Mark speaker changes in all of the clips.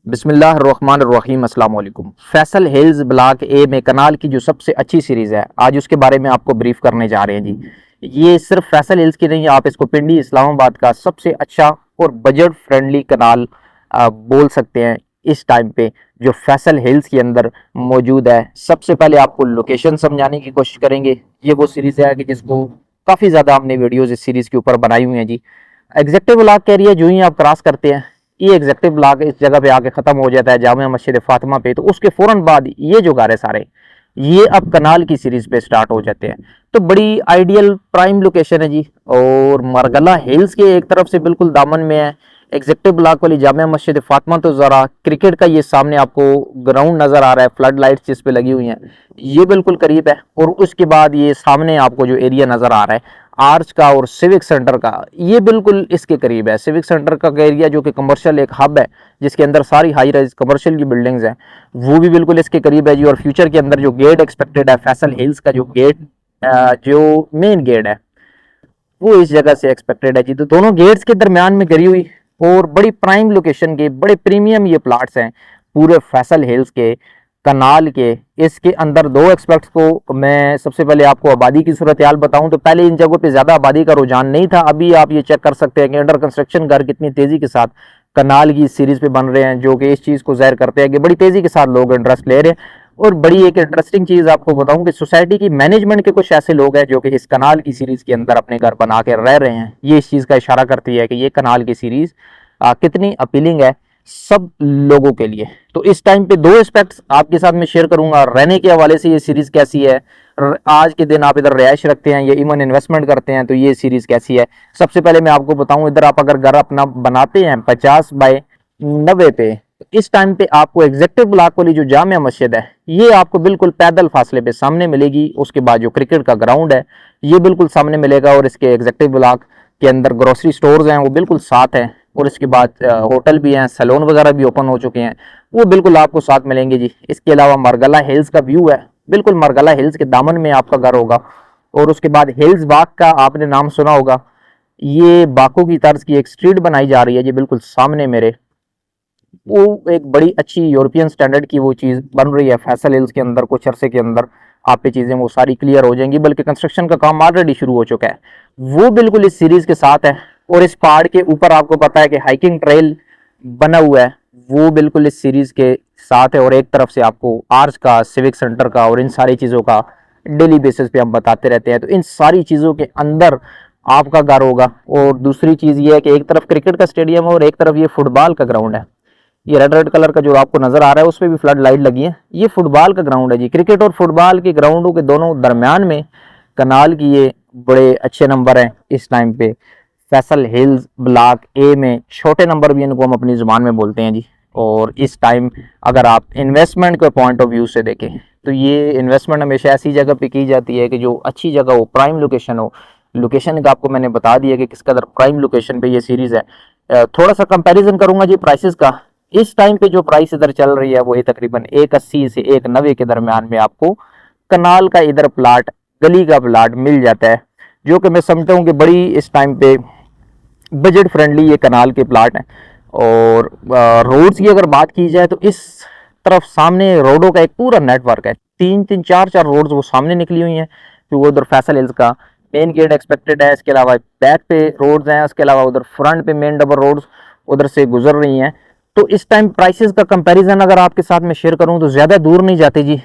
Speaker 1: बिस्मिल्लाहिर्रहमानिर्रहीम अस्सलाम वालेकुम। फैसल हिल्स ब्लॉक ए में कनाल की जो सबसे अच्छी सीरीज़ है, आज उसके बारे में आपको ब्रीफ करने जा रहे हैं जी। ये सिर्फ फैसल हिल्स की नहीं, आप इसको पिंडी इस्लामाबाद का सबसे अच्छा और बजट फ्रेंडली कनाल बोल सकते हैं इस टाइम पे, जो फैसल हिल्स के अंदर मौजूद है। सबसे पहले आपको लोकेशन समझाने की कोशिश करेंगे। ये वो सीरीज़ है कि जिसको काफ़ी ज़्यादा हमने वीडियोज़ इस सीरीज़ के ऊपर बनाई हुई हैं जी। एग्जेक्टिव ब्लॉक का एरिया जो ही आप क्रॉस करते हैं, ये एग्जेक्टिव ब्लॉक इस जगह पे आके खत्म हो जाता है जामिया मस्जिद फातिमा पे, तो उसके फौरन बाद ये जो घर है सारे, ये अब कनाल की सीरीज पे स्टार्ट हो जाते हैं। तो बड़ी आइडियल प्राइम लोकेशन है जी। और मरगला हिल्स के एक तरफ से बिल्कुल दामन में है एग्जेक्टिव ब्लॉक वाली जामिया मस्जिद फातिमा। तो जरा क्रिकेट का ये सामने आपको ग्राउंड नजर आ रहा है, फ्लड लाइट्स जिस पे लगी हुई हैं, ये बिल्कुल करीब है। और उसके बाद ये सामने आपको जो एरिया नजर आ रहा है आर्च का और सिविक सेंटर का, ये बिल्कुल इसके करीब है। सिविक सेंटर का एरिया जो कि कमर्शियल एक हब है, जिसके अंदर सारी हाई राइज कमर्शियल की बिल्डिंग्स हैं, वो भी बिल्कुल इसके करीब है जी। और फ्यूचर के अंदर जो गेट एक्सपेक्टेड है फैसल हिल्स का, जो गेट जो मेन गेट है, वो इस जगह से एक्सपेक्टेड है जी। तो दोनों गेट्स के दरमियान में गिरी हुई और बड़ी प्राइम लोकेशन के बड़े प्रीमियम ये प्लाट्स हैं पूरे फैसल हिल्स के कनाल के। इसके अंदर दो एक्सपेक्ट्स को मैं सबसे पहले आपको आबादी की सूरत हाल बताऊं तो पहले इन जगहों पे ज्यादा आबादी का रुझान नहीं था। अभी आप ये चेक कर सकते हैं कि अंडर कंस्ट्रक्शन घर कितनी तेजी के साथ कनाल की सीरीज पे बन रहे हैं, जो कि इस चीज को जाहिर करते हैं कि बड़ी तेजी के साथ लोग इंटरेस्ट ले रहे हैं। और बड़ी एक इंटरेस्टिंग चीज आपको बताऊं कि सोसाइटी की मैनेजमेंट के कुछ ऐसे लोग हैं जो कि इस कनाल की सीरीज के अंदर अपने घर बना के रह रहे हैं। ये इस चीज का इशारा करती है कि ये कनाल की सीरीज कितनी अपीलिंग है सब लोगों के लिए। तो इस टाइम पे दो एस्पेक्ट्स आपके साथ में शेयर करूंगा। रहने के हवाले से ये सीरीज कैसी है, आज के दिन आप इधर रिहाइश रखते हैं या इवन इन्वेस्टमेंट करते हैं तो ये सीरीज कैसी है। सबसे पहले मैं आपको बताऊं, इधर आप अगर घर अपना बनाते हैं 50 बाय 90 पे, तो इस टाइम पे आपको एग्जेक्टिव ब्लॉक वाली जो जामिया मस्जिद है, ये आपको बिल्कुल पैदल फासले पे सामने मिलेगी। उसके बाद जो क्रिकेट का ग्राउंड है, ये बिल्कुल सामने मिलेगा। और इसके एग्जेक्टिव ब्लॉक के अंदर ग्रोसरी स्टोर्स हैं, वो बिल्कुल साथ हैं। और इसके बाद होटल भी हैं, सैलून वगैरह भी ओपन हो चुके हैं, वो बिल्कुल आपको साथ मिलेंगे जी। इसके अलावा मरगला हिल्स का व्यू है, बिल्कुल मरगला हिल्स के दामन में आपका घर होगा। और उसके बाद हिल्स बाग का आपने नाम सुना होगा, ये बाकू की तर्ज की एक स्ट्रीट बनाई जा रही है जी बिल्कुल सामने मेरे। वो एक बड़ी अच्छी यूरोपियन स्टैंडर्ड की वो चीज़ बन रही है फैसल हिल्स के अंदर। कुछ अरसे के अंदर आप ये चीज़ें वो सारी क्लियर हो जाएंगी, बल्कि कंस्ट्रक्शन का काम ऑलरेडी शुरू हो चुका है। वो बिल्कुल इस सीरीज के साथ है। और इस पहाड़ के ऊपर आपको पता है कि हाइकिंग ट्रेल बना हुआ है, वो बिल्कुल इस सीरीज के साथ है। और एक तरफ से आपको आर्च का, सिविक सेंटर का और इन सारी चीज़ों का डेली बेसिस पे हम बताते रहते हैं। तो इन सारी चीज़ों के अंदर आपका घर होगा। और दूसरी चीज़ ये है कि एक तरफ क्रिकेट का स्टेडियम है और एक तरफ ये फुटबॉल का ग्राउंड है। ये रेड रेड कलर का जो आपको नजर आ रहा है, उस पर भी फ्लड लाइट लगी है। ये फुटबॉल का ग्राउंड है जी। क्रिकेट और फुटबॉल के ग्राउंडों के दोनों दरमियान में कनाल की ये बड़े अच्छे नंबर हैं इस टाइम पे। फैसल हिल्स ब्लॉक ए में छोटे नंबर भी इनको हम अपनी जुबान में बोलते हैं जी। और इस टाइम अगर आप इन्वेस्टमेंट के पॉइंट ऑफ व्यू से देखें तो ये इन्वेस्टमेंट हमेशा ऐसी जगह पे की जाती है कि जो अच्छी जगह हो, प्राइम लोकेशन हो। लोकेशन का आपको मैंने बता दिया कि किस कदर प्राइम लोकेशन पे ये सीरीज है। थोड़ा सा कंपैरिजन करूंगा जी प्राइसेस का। इस टाइम पे जो प्राइस इधर चल रही है वो है तकरीबन 180 से 190 के दरमियान में आपको कनाल का इधर प्लाट, गली का प्लाट मिल जाता है, जो कि मैं समझता हूँ कि बड़ी इस टाइम पे बजट फ्रेंडली ये कनाल के प्लाट हैं। और रोड्स की अगर बात की जाए तो इस तरफ सामने रोडों का एक पूरा नेटवर्क है। तीन तीन चार चार रोड्स वो सामने निकली हुई हैं, जो उधर फैसल हिल्स का मेन गेट एक्सपेक्टेड है। इसके अलावा बैक पे रोड्स हैं, उसके अलावा उधर फ्रंट पे मेन डबल रोड्स उधर से गुजर रही हैं। तो इस टाइम प्राइसेस का कंपैरिजन अगर आपके साथ में शेयर करूं तो ज्यादा दूर नहीं जाते जी।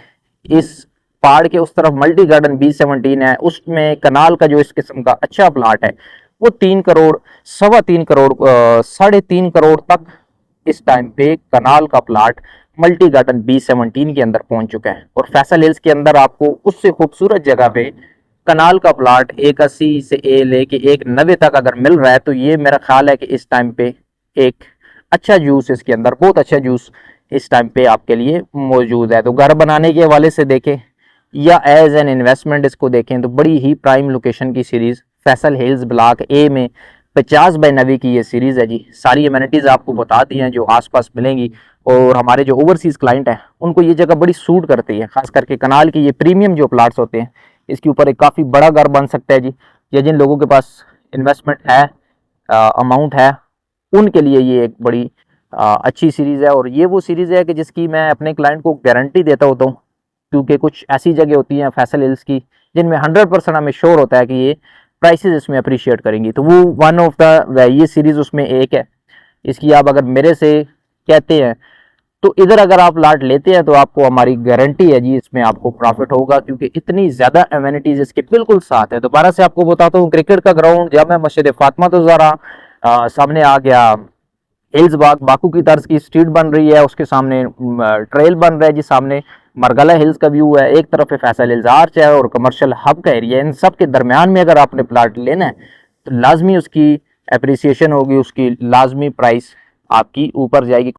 Speaker 1: इस पहाड़ के उस तरफ मल्टी गार्डन B17 है, उसमें कनाल का जो इस किस्म का अच्छा प्लाट है वो 3 करोड़, 3.25 करोड़, 3.5 करोड़ तक इस टाइम पे कनाल का प्लाट मल्टी गार्डन B17 के अंदर पहुंच चुका है। और फैसल हिल्स के अंदर आपको उससे खूबसूरत जगह पे कनाल का प्लाट 180 से लेके 190 तक अगर मिल रहा है, तो ये मेरा ख्याल है कि इस टाइम पे एक अच्छा जूस इसके अंदर, बहुत अच्छा जूस इस टाइम पे आपके लिए मौजूद है। तो घर बनाने के हवाले से देखें या एज एन इन्वेस्टमेंट इसको देखें तो बड़ी ही प्राइम लोकेशन की सीरीज फैसल हिल्स ब्लॉक ए में 50 बाय 90 की ये सीरीज है जी। सारी एमिनिटीज आपको बता दी हैं जो आसपास मिलेंगी। और हमारे जो ओवरसीज क्लाइंट हैं उनको ये जगह बड़ी सूट करती है, खास करके कनाल की ये प्रीमियम जो प्लाट्स होते हैं, इसके ऊपर एक काफ़ी बड़ा घर बन सकता है जी। या जिन लोगों के पास इन्वेस्टमेंट है, अमाउंट है, उनके लिए ये एक बड़ी अच्छी सीरीज़ है। और ये वो सीरीज़ है कि जिसकी मैं अपने क्लाइंट को गारंटी देता होता हूँ, क्योंकि कुछ ऐसी जगह होती हैं फैसल हिल्स की जिनमें 100% हमें श्योर होता है कि ये प्राइसेस इसमें अप्रिशिएट करेंगी। तो वो वन ऑफ द ये सीरीज़ उसमें एक है। इसकी आप अगर मेरे से कहते हैं तो इधर अगर आप लाट लेते हैं तो आपको हमारी गारंटी है जी, इसमें आपको प्रॉफिट होगा, क्योंकि इतनी ज्यादा एमिनिटीज इसके बिल्कुल साथ है। दोबारा से आपको बताता हूँ, क्रिकेट का ग्राउंड जामा मस्जिद फातिमा तो ज़रा सामने आ गया, हिल्स बाग बाकू की तर्ज की स्ट्रीट बन रही है, उसके सामने ट्रेल बन रहा है जी, सामने मरगला हिल्स का व्यू है, एक तरफ फैसल हिल्स आर्च है और कमर्शियल हब का एरिया है। इन सब के दरमियान में अगर आपने प्लाट लेना है तो लाजमी उसकी अप्रिसिएशन होगी, उसकी लाजमी प्राइस आपकी ऊपर जाएगी।